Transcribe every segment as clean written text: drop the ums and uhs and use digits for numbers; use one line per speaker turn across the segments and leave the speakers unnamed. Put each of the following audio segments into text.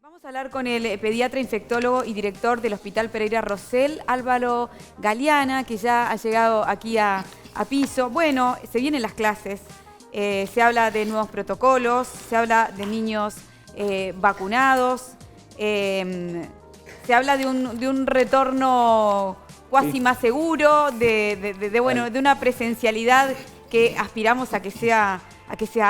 Vamos a hablar con el pediatra infectólogo y director del Hospital Pereira Rosell, Álvaro Galeana, que ya ha llegado aquí a piso. Bueno, se vienen las clases, se habla de nuevos protocolos, se habla de niños vacunados, se habla de un retorno cuasi más seguro, de una presencialidad que aspiramos a que sea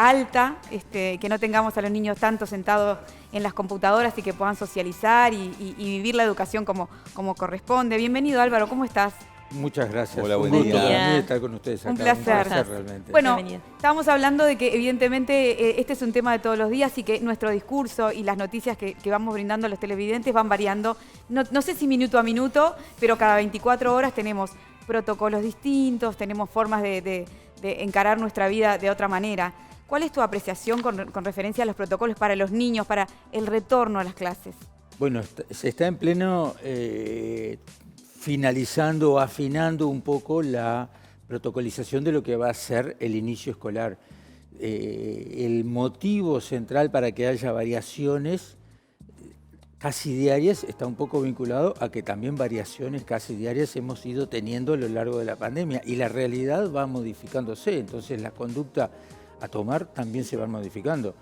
alta, que no tengamos a los niños tanto sentados en las computadoras y que puedan socializar y vivir la educación como corresponde. Bienvenido, Álvaro, ¿cómo estás?
Muchas gracias.
Hola, buen
gusto
día.
para mí estar con ustedes acá.
Un placer.
Realmente.
Bueno,
Bienvenido.
estábamos hablando de que evidentemente este es un tema de todos los días y que nuestro discurso y las noticias que vamos brindando a los televidentes van variando. No sé si minuto a minuto, pero cada 24 horas tenemos protocolos distintos, tenemos formas de encarar nuestra vida de otra manera. ¿Cuál es tu apreciación con referencia a los protocolos para los niños, para el retorno a las clases?
Bueno, se está en pleno finalizando o afinando un poco la protocolización de lo que va a ser el inicio escolar. El motivo central para que haya variaciones casi diarias está un poco vinculado a que también variaciones casi diarias hemos ido teniendo a lo largo de la pandemia y la realidad va modificándose, entonces la conducta a tomar también se van modificando.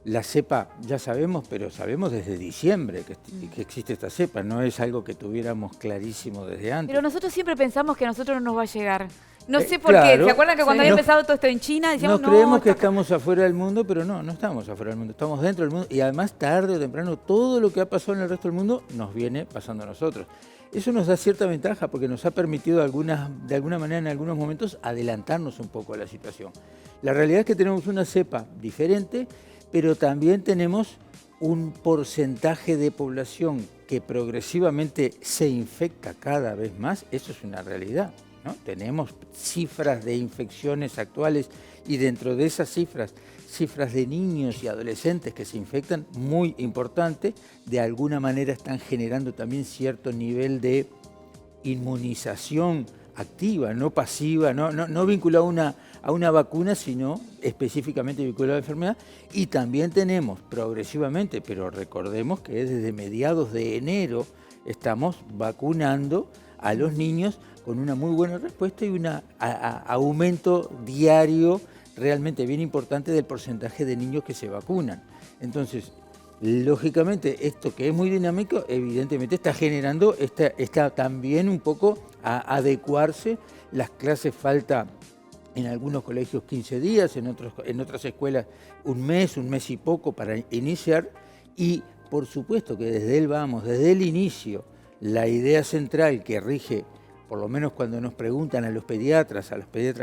La cepa ya sabemos, pero sabemos desde diciembre que existe esta cepa, no es algo que tuviéramos clarísimo desde antes.
Pero nosotros siempre pensamos que a nosotros no nos va a llegar. No sé por
claro,
qué. ¿Se acuerdan que cuando había empezado todo esto en China decíamos
nos creemos que
acá
estamos afuera del mundo, pero no estamos afuera del mundo, estamos dentro del mundo y además tarde o temprano todo lo que ha pasado en el resto del mundo nos viene pasando a nosotros. Eso nos da cierta ventaja porque nos ha permitido de alguna manera en algunos momentos adelantarnos un poco a la situación. La realidad es que tenemos una cepa diferente, pero también tenemos un porcentaje de población que progresivamente se infecta cada vez más, eso es una realidad, ¿no? Tenemos cifras de infecciones actuales y dentro de esas cifras de niños y adolescentes que se infectan, muy importante, de alguna manera están generando también cierto nivel de inmunización activa, no pasiva, no vinculado a una vacuna, sino específicamente vinculado a la enfermedad. Y también tenemos progresivamente, pero recordemos que desde mediados de enero estamos vacunando a los niños con una muy buena respuesta y un aumento diario realmente bien importante del porcentaje de niños que se vacunan. Entonces, lógicamente, esto que es muy dinámico, evidentemente está generando, está también un poco a adecuarse. Las clases falta en algunos colegios 15 días, en otras escuelas un mes y poco para iniciar. Y por supuesto que desde el inicio, la idea central que rige, por lo menos cuando nos preguntan a los pediatras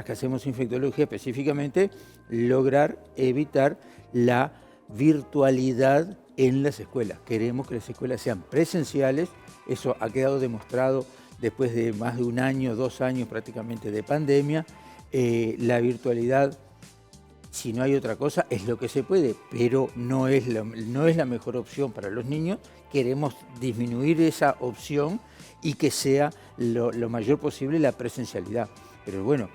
que hacemos infectología específicamente, lograr evitar la virtualidad en las escuelas. Queremos que las escuelas sean presenciales, eso ha quedado demostrado después de más de un año, 2 años prácticamente de pandemia. La virtualidad, si no hay otra cosa, es lo que se puede, pero no es la mejor opción para los niños. Queremos disminuir esa opción y que sea lo mayor posible la presencialidad. Pero bueno,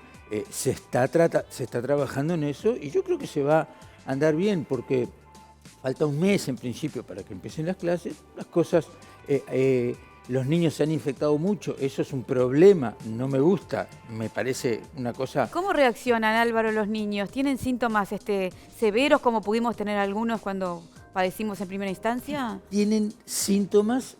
se está trabajando en eso y yo creo que se va a andar bien porque falta un mes en principio para que empiecen las clases. Las cosas, los niños se han infectado mucho, eso es un problema, no me gusta, me parece una cosa...
¿Cómo reaccionan, Álvaro, los niños? ¿Tienen síntomas severos como pudimos tener algunos cuando padecimos en primera instancia?
Tienen síntomas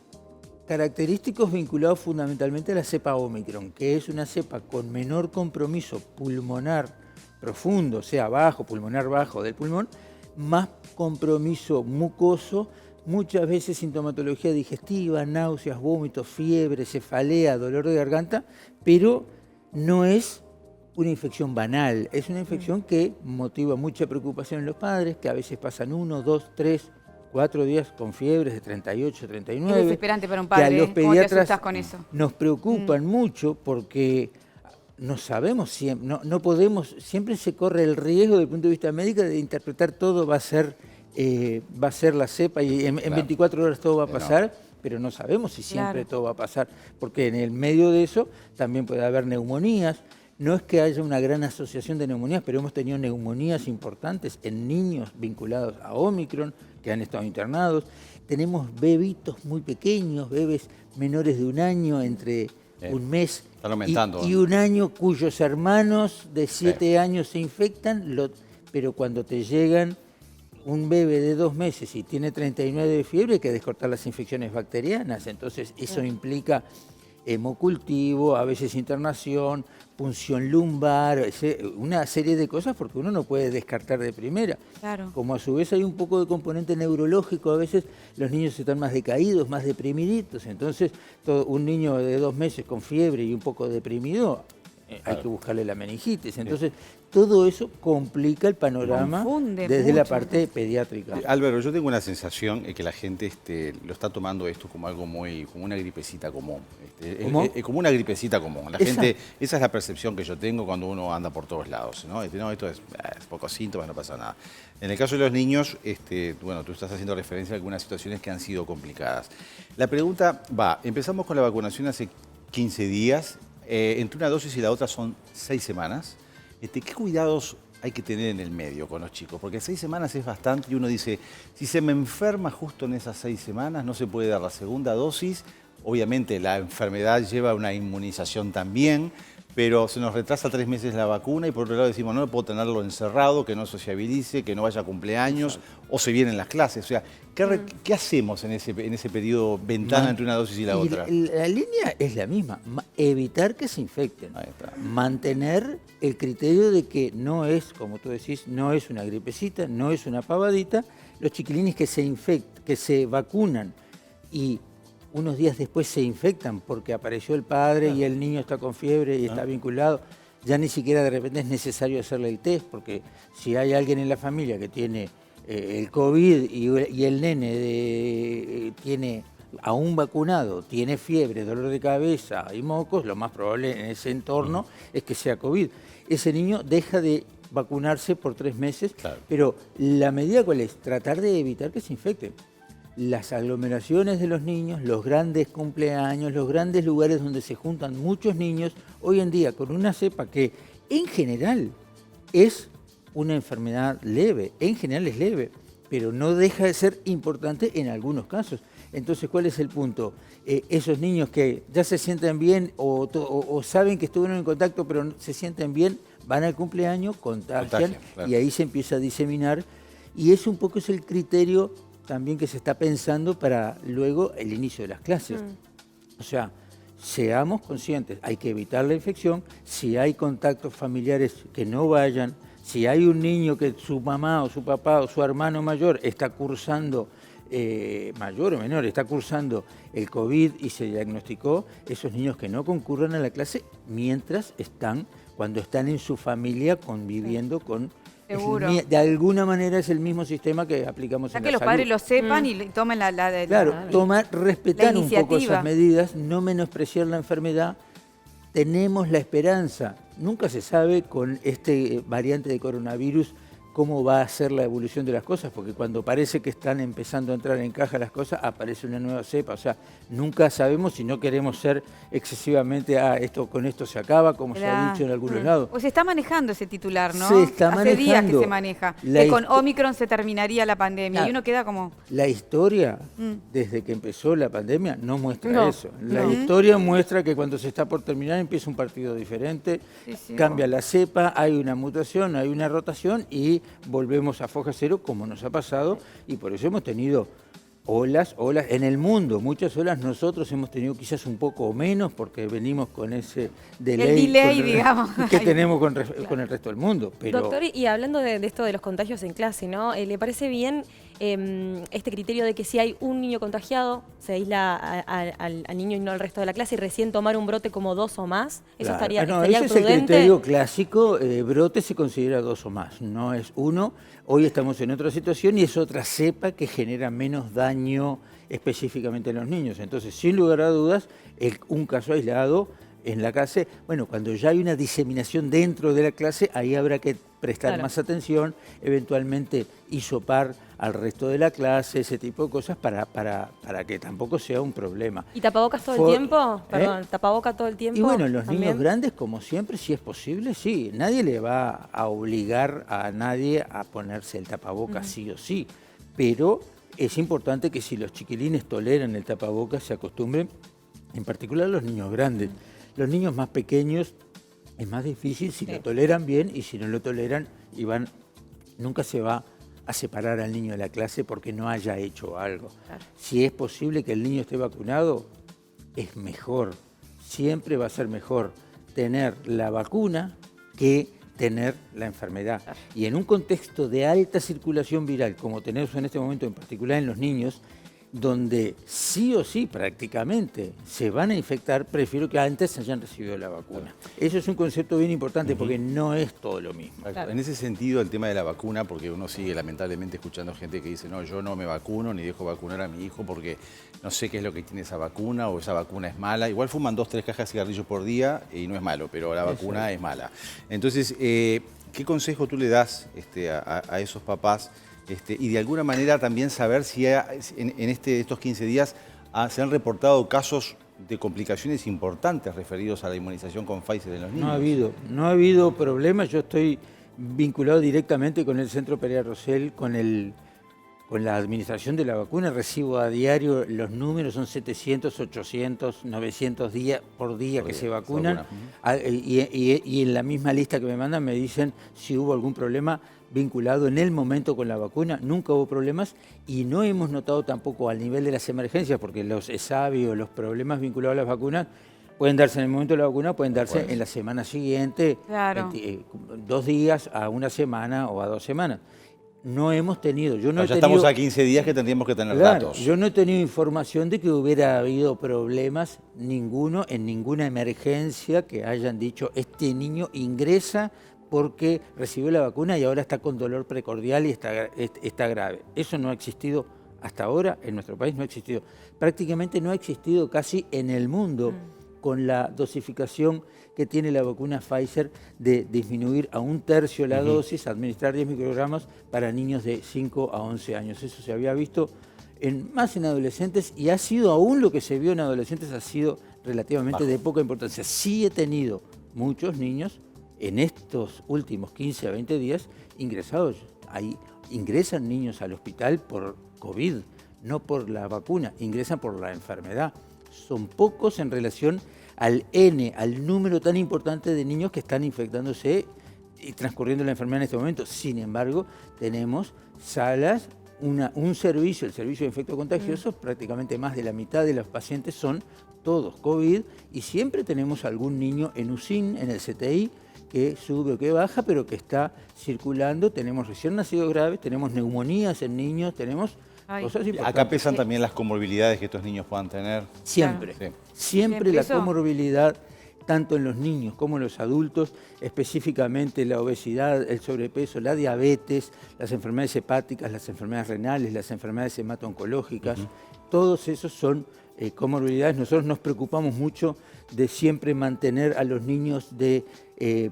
característicos vinculados fundamentalmente a la cepa Omicron, que es una cepa con menor compromiso pulmonar profundo, o sea, pulmonar bajo del pulmón, más compromiso mucoso, muchas veces sintomatología digestiva, náuseas, vómitos, fiebre, cefalea, dolor de garganta, pero no es una infección banal, es una infección que motiva mucha preocupación en los padres, que a veces pasan 1, 2, 3, 4 días con fiebres de 38, 39.
Es desesperante para un padre,
que a los
¿cómo te
pediatras
asustas con eso?
nos preocupan mucho porque no sabemos siempre, no podemos, siempre se corre el riesgo desde el punto de vista médico de interpretar todo va a ser la cepa y en 24 horas todo va a pasar, pero no sabemos si siempre todo va a pasar, porque en el medio de eso también puede haber neumonías. No es que haya una gran asociación de neumonías, pero hemos tenido neumonías importantes en niños vinculados a Omicron, que han estado internados. tenemos bebitos muy pequeños, bebés menores de 1 año, entre un mes y 1 año, cuyos hermanos de 7 años se infectan, pero cuando te llegan un bebé de 2 meses y tiene 39 de fiebre, hay que descortar las infecciones bacterianas. Entonces eso implica hemocultivo, a veces internación, punción lumbar, una serie de cosas porque uno no puede descartar de primera.
Claro.
Como a su vez hay un poco de componente neurológico, a veces los niños están más decaídos, más deprimiditos. Entonces un niño de 2 meses con fiebre y un poco deprimido, hay que buscarle la meningitis. Entonces, todo eso complica el panorama desde la parte pediátrica.
Álvaro, yo tengo una sensación que la gente lo está tomando esto como algo como una gripecita común. Como una gripecita común. La gente, esa es la percepción que yo tengo cuando uno anda por todos lados, ¿no? No, esto es pocos síntomas, no pasa nada. En el caso de los niños, bueno, tú estás haciendo referencia a algunas situaciones que han sido complicadas. La pregunta empezamos con la vacunación hace 15 días. Entre una dosis y la otra son 6 semanas. ¿Qué cuidados hay que tener en el medio con los chicos? Porque 6 semanas es bastante y uno dice, si se me enferma justo en esas 6 semanas, no se puede dar la segunda dosis. Obviamente la enfermedad lleva una inmunización también, pero se nos retrasa 3 meses la vacuna y por otro lado decimos, no puedo tenerlo encerrado, que no sociabilice, que no vaya a cumpleaños o se vienen las clases. O sea, ¿qué hacemos en ese periodo ventana entre una dosis y la otra?
La línea es la misma, evitar que se infecten, mantener el criterio de que no es, como tú decís, no es una gripecita, no es una pavadita. Los chiquilines que se vacunan y unos días después se infectan porque apareció el padre y el niño está con fiebre y está vinculado, ya ni siquiera de repente es necesario hacerle el test, porque si hay alguien en la familia que tiene el COVID y el nene tiene aún vacunado, tiene fiebre, dolor de cabeza y mocos, lo más probable en ese entorno es que sea COVID. Ese niño deja de vacunarse por 3 meses, pero la medida ¿cuál es? Tratar de evitar que se infecten. Las aglomeraciones de los niños, los grandes cumpleaños, los grandes lugares donde se juntan muchos niños, hoy en día con una cepa que en general es una enfermedad leve, pero no deja de ser importante en algunos casos. Entonces, ¿cuál es el punto? Esos niños que ya se sienten bien o saben que estuvieron en contacto pero se sienten bien, van al cumpleaños, contagian y ahí se empieza a diseminar. Y eso un poco es el criterio también que se está pensando para luego el inicio de las clases. O sea, seamos conscientes, hay que evitar la infección. Si hay contactos familiares, que no vayan. Si hay un niño que su mamá o su papá o su hermano mayor está cursando, mayor o menor, está cursando el COVID y se diagnosticó, esos niños que no concurran a la clase cuando están en su familia conviviendo con... De alguna manera es el mismo sistema que aplicamos en la salud.
Que los padres lo sepan y tomen
respetar un poco esas medidas, no menospreciar la enfermedad. Tenemos la esperanza, nunca se sabe con este variante de coronavirus cómo va a ser la evolución de las cosas, porque cuando parece que están empezando a entrar en caja las cosas, aparece una nueva cepa. O sea, nunca sabemos si no queremos ser excesivamente, con esto se acaba, como se ha dicho en algunos lados.
O se está manejando ese titular, ¿no?
Se está manejando.
Hace días que se maneja, que con Omicron se terminaría la pandemia y uno queda como...
La historia, desde que empezó la pandemia, no muestra eso. La historia muestra que cuando se está por terminar empieza un partido diferente, cambia la cepa, hay una mutación, hay una rotación y volvemos a foja cero como nos ha pasado y por eso hemos tenido olas en el mundo, muchas olas. Nosotros hemos tenido quizás un poco menos porque venimos con ese delay
digamos,
que tenemos con el resto del mundo. Pero...
Doctor, y hablando de esto de los contagios en clase, ¿no? ¿Le parece bien este criterio de que si hay un niño contagiado, se aísla al niño y no al resto de la clase y recién tomar un brote como 2 o más? ¿Eso estaría
ese
prudente?
Es el criterio clásico, brote se considera 2 o más, no es 1. Hoy estamos en otra situación y es otra cepa que genera menos daño específicamente en los niños. Entonces, sin lugar a dudas, un caso aislado en la clase, bueno, cuando ya hay una diseminación dentro de la clase, ahí habrá que prestar más atención, eventualmente hisopar al resto de la clase, ese tipo de cosas para que tampoco sea un problema.
¿Y tapabocas todo el tiempo? Perdón, ¿tapabocas todo el tiempo?
Y bueno, los niños grandes, como siempre, si es posible, sí. Nadie le va a obligar a nadie a ponerse el tapabocas sí o sí, pero es importante que si los chiquilines toleran el tapabocas, se acostumbren, en particular los niños grandes. Los niños más pequeños es más difícil si lo toleran bien, y si no lo toleran, nunca se va a separar al niño de la clase porque no haya hecho algo. Claro. Si es posible que el niño esté vacunado, es mejor, siempre va a ser mejor tener la vacuna que tener la enfermedad. Claro. Y en un contexto de alta circulación viral, como tenemos en este momento, en particular en los niños, donde sí o sí prácticamente se van a infectar, prefiero que antes hayan recibido la vacuna. Eso es un concepto bien importante porque no es todo lo mismo.
Claro. En ese sentido, el tema de la vacuna, porque uno sigue lamentablemente escuchando gente que dice, no, yo no me vacuno ni dejo vacunar a mi hijo porque no sé qué es lo que tiene esa vacuna o esa vacuna es mala. Igual fuman 2 o 3 cajas de cigarrillos por día y no es malo, pero la vacuna es mala. Entonces, ¿qué consejo tú le das a esos papás? Y de alguna manera también saber si en estos 15 días se han reportado casos de complicaciones importantes referidos a la inmunización con Pfizer en los niños.
No ha habido problemas. Yo estoy vinculado directamente con el Centro Pereira Rosell, con la administración de la vacuna. Recibo a diario los números, son 700, 800, 900 días por día que se vacunan. Y en la misma lista que me mandan me dicen si hubo algún problema vinculado en el momento con la vacuna. Nunca hubo problemas y no hemos notado tampoco al nivel de las emergencias, porque los ESAVI o los problemas vinculados a las vacunas pueden darse en el momento de la vacuna, pueden darse en la semana siguiente, 2 días a 1 semana o a 2 semanas. No hemos tenido,
estamos a 15 días que tendríamos que tener datos.
Yo no he tenido información de que hubiera habido problemas ninguno en ninguna emergencia que hayan dicho este niño ingresa porque recibió la vacuna y ahora está con dolor precordial y está grave. Eso no ha existido hasta ahora, en nuestro país no ha existido. Prácticamente no ha existido casi en el mundo con la dosificación que tiene la vacuna Pfizer de disminuir a 1/3 la dosis, administrar 10 microgramos para niños de 5 a 11 años. Eso se había visto más en adolescentes y ha sido aún lo que se vio en adolescentes, ha sido relativamente de poca importancia. Sí he tenido muchos niños en estos últimos 15 a 20 días ingresados. Ahí ingresan niños al hospital por COVID, no por la vacuna, ingresan por la enfermedad. Son pocos en relación al número tan importante de niños que están infectándose y transcurriendo la enfermedad en este momento. Sin embargo, tenemos salas, un servicio, el servicio de infectos contagiosos, prácticamente más de la mitad de los pacientes son todos COVID y siempre tenemos algún niño en UCIN, en el CTI, que sube o que baja, pero que está circulando. Tenemos recién nacidos graves, tenemos neumonías en niños, tenemos cosas importantes.
Acá pesan también las comorbilidades que estos niños puedan tener.
Siempre, siempre la comorbilidad, tanto en los niños como en los adultos, específicamente la obesidad, el sobrepeso, la diabetes, las enfermedades hepáticas, las enfermedades renales, las enfermedades hemato-oncológicas, todos esos son comorbilidades. Nosotros nos preocupamos mucho de siempre mantener a los niños de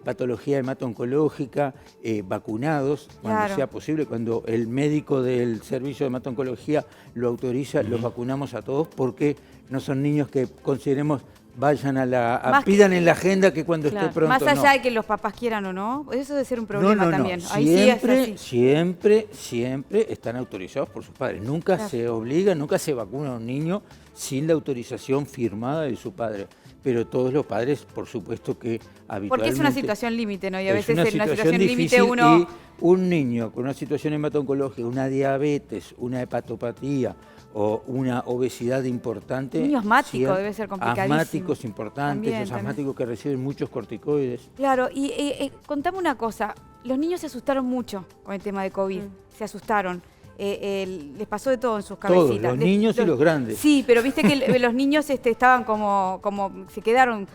patología hemato-oncológica vacunados cuando sea posible. Cuando el médico del servicio de hemato-oncología lo autoriza, los vacunamos a todos porque no son niños que consideremos vayan pidan en la agenda que cuando esté pronto.
Más allá de que los papás quieran o no, eso debe ser un problema también.
Siempre están autorizados por sus padres. Nunca se obliga, nunca se vacuna a un niño sin la autorización firmada de su padre. Pero todos los padres, por supuesto que habitualmente...
Porque es una situación límite, ¿no? Y a veces
en una situación límite uno... Y un niño con una situación hemato-oncológica, una diabetes, una hepatopatía o una obesidad importante...
Un niño asmático debe ser complicadísimo.
Asmáticos importantes, los asmáticos que reciben muchos corticoides.
Claro, y contame una cosa, los niños se asustaron mucho con el tema de COVID, se asustaron. Les pasó de todo en sus cabecitas.
Todos, los niños y los grandes.
Sí, pero viste que los niños estaban como se quedaron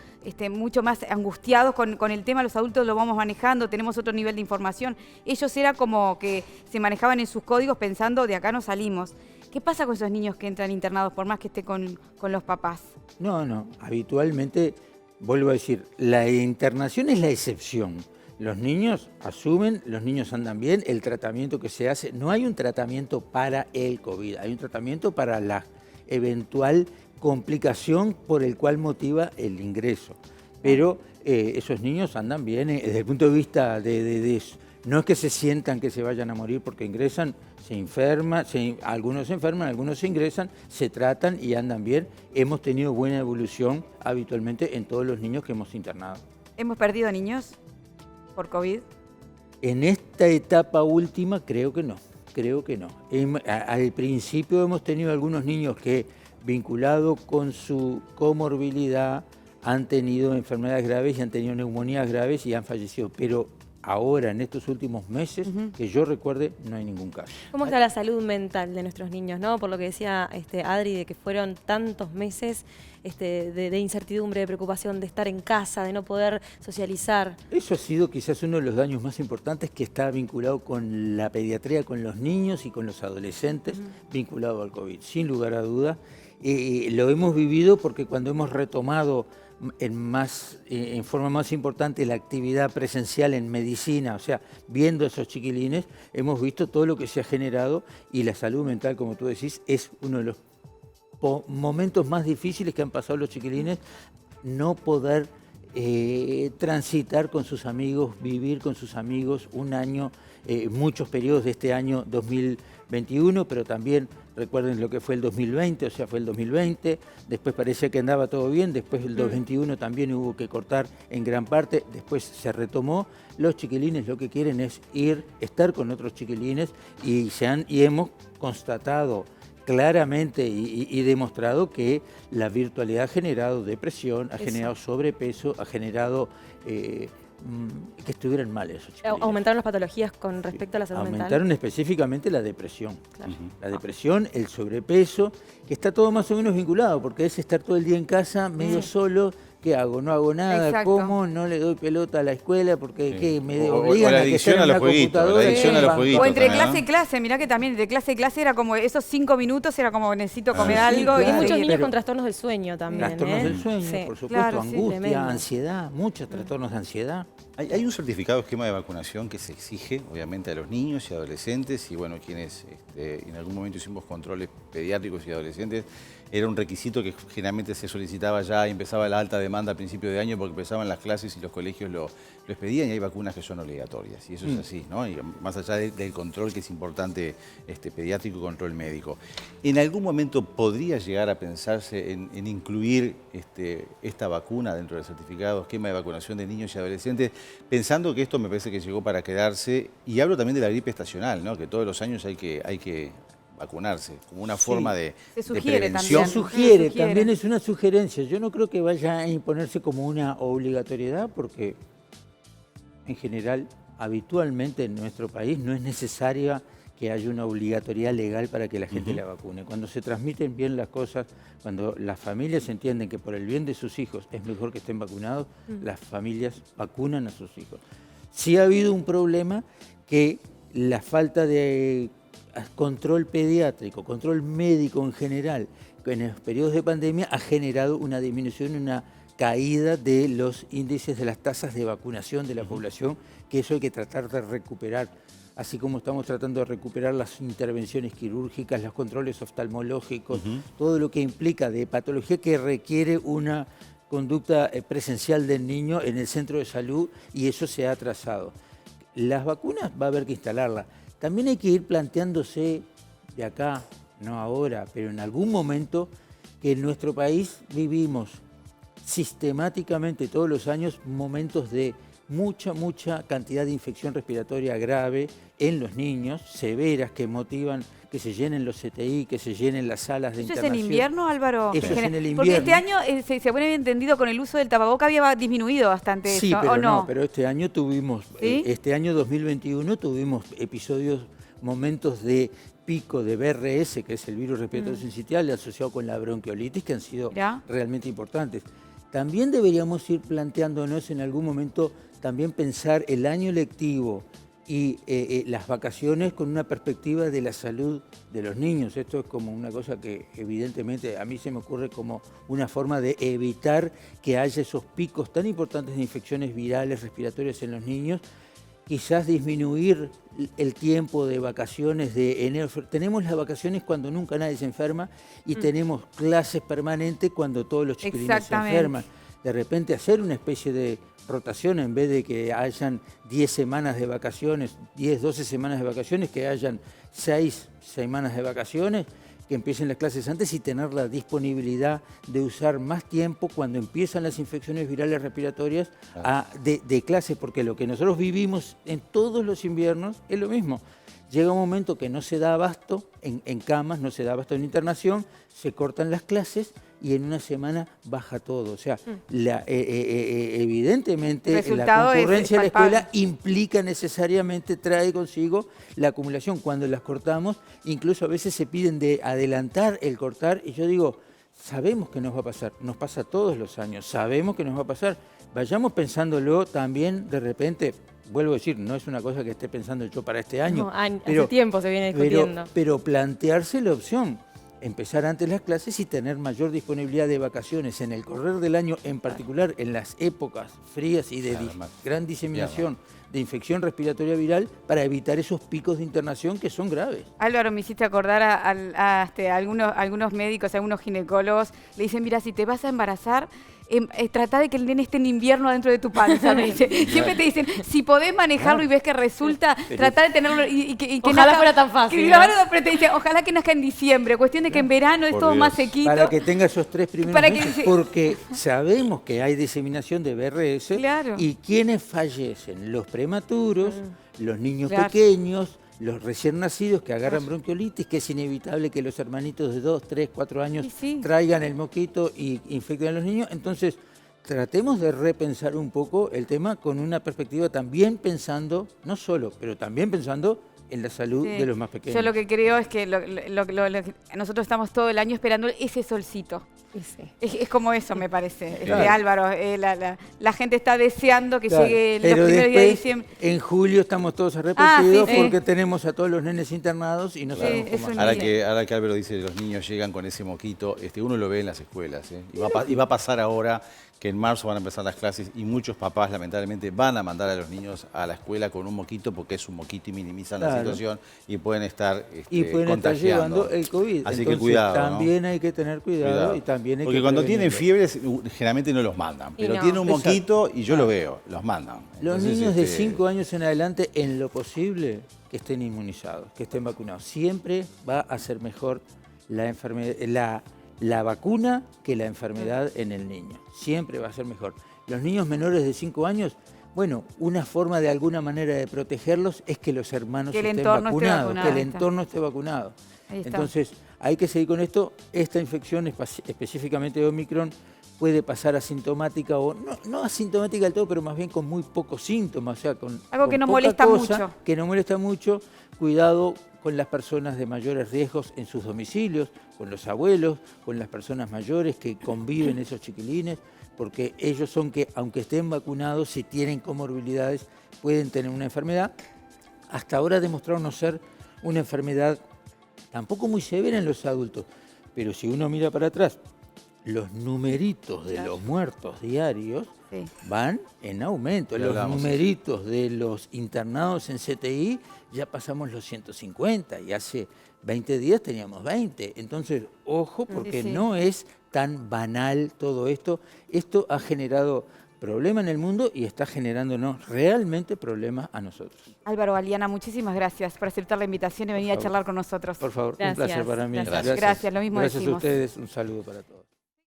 mucho más angustiados con el tema. Los adultos lo vamos manejando, tenemos otro nivel de información. Ellos era como que se manejaban en sus códigos pensando, de acá no salimos. ¿Qué pasa con esos niños que entran internados por más que esté con los papás?
No, habitualmente, vuelvo a decir, la internación es la excepción. Los niños asumen, los niños andan bien, el tratamiento que se hace, no hay un tratamiento para el COVID, hay un tratamiento para la eventual complicación por el cual motiva el ingreso. Pero esos niños andan bien desde el punto de vista de No es que se sientan que se vayan a morir porque ingresan, se enferman, algunos se enferman, algunos se ingresan, se tratan y andan bien. Hemos tenido buena evolución habitualmente en todos los niños que hemos internado.
¿Hemos perdido niños por COVID?
En esta etapa última creo que no, Al principio hemos tenido algunos niños que, vinculados con su comorbilidad, han tenido enfermedades graves y han tenido neumonías graves y han fallecido, pero ahora, en estos últimos meses, que yo recuerde, no hay ningún caso.
¿Cómo está la salud mental de nuestros niños, no? Por lo que decía Adri, de que fueron tantos meses de incertidumbre, de preocupación, de estar en casa, de no poder socializar.
Eso ha sido quizás uno de los daños más importantes, que está vinculado con la pediatría, con los niños y con los adolescentes, vinculado al COVID, sin lugar a dudas. Lo hemos vivido porque cuando hemos retomado en forma más importante la actividad presencial en medicina, o sea, viendo a esos chiquilines, hemos visto todo lo que se ha generado, y la salud mental, como tú decís, es uno de los momentos más difíciles que han pasado los chiquilines, no poder transitar con sus amigos, vivir con sus amigos un año, muchos periodos de este año 2021, pero también recuerden lo que fue el 2020, o sea, fue el 2020, después parecía que andaba todo bien, después el 2021 también hubo que cortar en gran parte, después se retomó. Los chiquilines lo que quieren es estar con otros chiquilines, y hemos constatado claramente y demostrado que la virtualidad ha generado depresión, ha generado sobrepeso, ha generado que estuvieran mal esos chiquilines.
¿Aumentaron las patologías con respecto a la salud mental?
Aumentaron específicamente la depresión. Claro. La depresión, el sobrepeso, que está todo más o menos vinculado, porque es estar todo el día en casa, medio solo. ¿Qué hago? No hago nada.
Exacto.
¿Cómo? No le doy pelota a la escuela porque ¿qué? Me
o
obligan
la
a que sea
adicción a los
una
jueguitos,
computadora.
la adicción a los jueguitos.
O entre
también,
clase y clase, mirá que también de clase y clase era como esos 5 minutos, era como necesito comer
sí,
algo.
claro.
Y hay muchos
seguir.
niños con trastornos del sueño también.
Trastornos del sueño,
Sí.
por supuesto,
Claro, sí,
angustia,
tremendo.
ansiedad, muchos trastornos de ansiedad.
Hay un certificado esquema de vacunación que se exige, obviamente, a los niños y adolescentes, y bueno, quienes en algún momento hicimos controles pediátricos y adolescentes, era un requisito que generalmente se solicitaba ya, y empezaba la alta demanda a principio de año porque empezaban las clases y los colegios lo expedían, y hay vacunas que son obligatorias, y eso es así, ¿no? Y más allá del control, que es importante, pediátrico y control médico. ¿En algún momento podría llegar a pensarse en incluir esta vacuna dentro del certificado esquema de vacunación de niños y adolescentes, pensando que esto me parece que llegó para quedarse? Y hablo también de la gripe estacional, ¿no? Que todos los años hay que vacunarse, como una forma de prevención.
Se sugiere, también es una sugerencia. Yo no creo que vaya a imponerse como una obligatoriedad, porque en general, habitualmente en nuestro país no es necesaria que haya una obligatoriedad legal para que la gente la vacune. Cuando se transmiten bien las cosas, cuando las familias entienden que por el bien de sus hijos es mejor que estén vacunados, las familias vacunan a sus hijos. Sí ha habido un problema, que la falta de control pediátrico, control médico en general, en los periodos de pandemia ha generado una disminución, una caída de los índices de las tasas de vacunación de la población, que eso hay que tratar de recuperar, así como estamos tratando de recuperar las intervenciones quirúrgicas, los controles oftalmológicos, todo lo que implica de patología que requiere una conducta presencial del niño en el centro de salud, y eso se ha atrasado. Las vacunas va a haber que instalarlas. También hay que ir planteándose de acá, no ahora, pero en algún momento, que en nuestro país vivimos sistemáticamente todos los años momentos de mucha cantidad de infección respiratoria grave en los niños, severas, que motivan que se llenen los CTI, que se llenen las salas de internación.
¿Eso es en invierno, Álvaro?
Eso es en el invierno.
Porque este año, se pone entendido, con el uso del tapaboca había disminuido bastante
sí,
eso,
pero
¿o no?
Pero este año tuvimos,
¿Sí?
Este año 2021 tuvimos momentos de pico de BRS, que es el virus respiratorio sincitial, asociado con la bronquiolitis, que han sido realmente importantes. También deberíamos ir planteándonos en algún momento también pensar el año lectivo y las vacaciones con una perspectiva de la salud de los niños. Esto es como una cosa que evidentemente a mí se me ocurre como una forma de evitar que haya esos picos tan importantes de infecciones virales respiratorias en los niños. Quizás disminuir el tiempo de vacaciones de enero. Tenemos las vacaciones cuando nunca nadie se enferma, y tenemos clases permanentes cuando todos los chiquilines se enferman. de repente hacer una especie de rotación, en vez de que hayan 10 semanas de vacaciones, 10, 12 semanas de vacaciones, que hayan 6 semanas de vacaciones, que empiecen las clases antes y tener la disponibilidad de usar más tiempo cuando empiezan las infecciones virales respiratorias de clase, porque lo que nosotros vivimos en todos los inviernos es lo mismo. Llega un momento que no se da abasto en camas, no se da abasto en internación, se cortan las clases y en una semana baja todo. O sea, evidentemente la concurrencia de la escuela implica necesariamente, trae consigo la acumulación. Cuando las cortamos, incluso a veces se piden de adelantar el cortar, y yo digo, sabemos que nos va a pasar, nos pasa todos los años, sabemos que nos va a pasar. Vayamos pensándolo también de repente. Vuelvo a decir, no es una cosa que esté pensando yo para este año.
No, hace tiempo se viene discutiendo.
Pero plantearse la opción, empezar antes las clases y tener mayor disponibilidad de vacaciones en el correr del año, en particular en las épocas frías y de gran diseminación de infección respiratoria viral, para evitar esos picos de internación que son graves.
Álvaro, me hiciste acordar a algunos médicos, a algunos ginecólogos, le dicen, mira, si te vas a embarazar, trata de que el nene esté en invierno dentro de tu panza. Siempre te dicen, si podés manejarlo y ves que resulta, trata de tenerlo y que
ojalá
nazca,
fuera tan fácil.
Pero te dicen, ojalá que nazca en diciembre. Cuestión de que en verano es todo más sequito.
Para que tenga esos 3 primeros meses, porque sabemos que hay diseminación de BRS y quienes fallecen, los prematuros, los niños pequeños, los recién nacidos que agarran bronquiolitis, que es inevitable que los hermanitos de 2, 3, 4 años traigan el moquito y infecten a los niños. Entonces, tratemos de repensar un poco el tema con una perspectiva también pensando, no solo, pero también pensando en la salud de los más pequeños.
Yo lo que creo es que nosotros estamos todo el año esperando ese solcito. Es como eso, me parece, Álvaro. La gente está deseando que llegue los primeros días de diciembre.
En julio estamos todos arrepentidos porque tenemos a todos los nenes internados y no sabemos cómo hacer.
Ahora que Álvaro dice que los niños llegan con ese moquito, uno lo ve en las escuelas. Y va a pasar ahora que en marzo van a empezar las clases y muchos papás lamentablemente van a mandar a los niños a la escuela con un moquito porque es un moquito y minimizan la situación y pueden estar
estar llevando el COVID.
Así
Entonces,
que cuidado.
También hay que tener cuidado y también hay
porque cuando tienen fiebres generalmente no los mandan, pero tienen un moquito y yo lo veo, los mandan.
Los niños de 5 años en adelante, en lo posible, que estén inmunizados, que estén vacunados. Siempre va a ser mejor la enfermedad, la vacuna que la enfermedad en el niño. Siempre va a ser mejor. Los niños menores de 5 años, bueno, una forma de alguna manera de protegerlos es que los hermanos estén vacunados, que el entorno esté vacunado. Entonces, hay que seguir con esto. Esta infección, específicamente de Omicron, puede pasar asintomática o no asintomática del todo, pero más bien con muy pocos síntomas. O sea, con
algo que no molesta mucho.
Que no molesta mucho. Cuidado con las personas de mayores riesgos en sus domicilios, con los abuelos, con las personas mayores que conviven esos chiquilines, porque ellos son que, aunque estén vacunados, si tienen comorbilidades, pueden tener una enfermedad. Hasta ahora ha demostrado no ser una enfermedad tampoco muy severa en los adultos, pero si uno mira para atrás, los numeritos de los muertos diarios van en aumento. Los numeritos de los internados en CTI ya pasamos los 150 y hace 20 días teníamos 20. Entonces, ojo, porque no es tan banal todo esto. Esto ha generado problemas en el mundo y está generándonos realmente problemas a nosotros.
Álvaro Galiana, muchísimas gracias por aceptar la invitación y venir a charlar con nosotros.
Por favor, un placer para mí.
Gracias, lo mismo decimos.
Gracias a ustedes, un saludo para todos.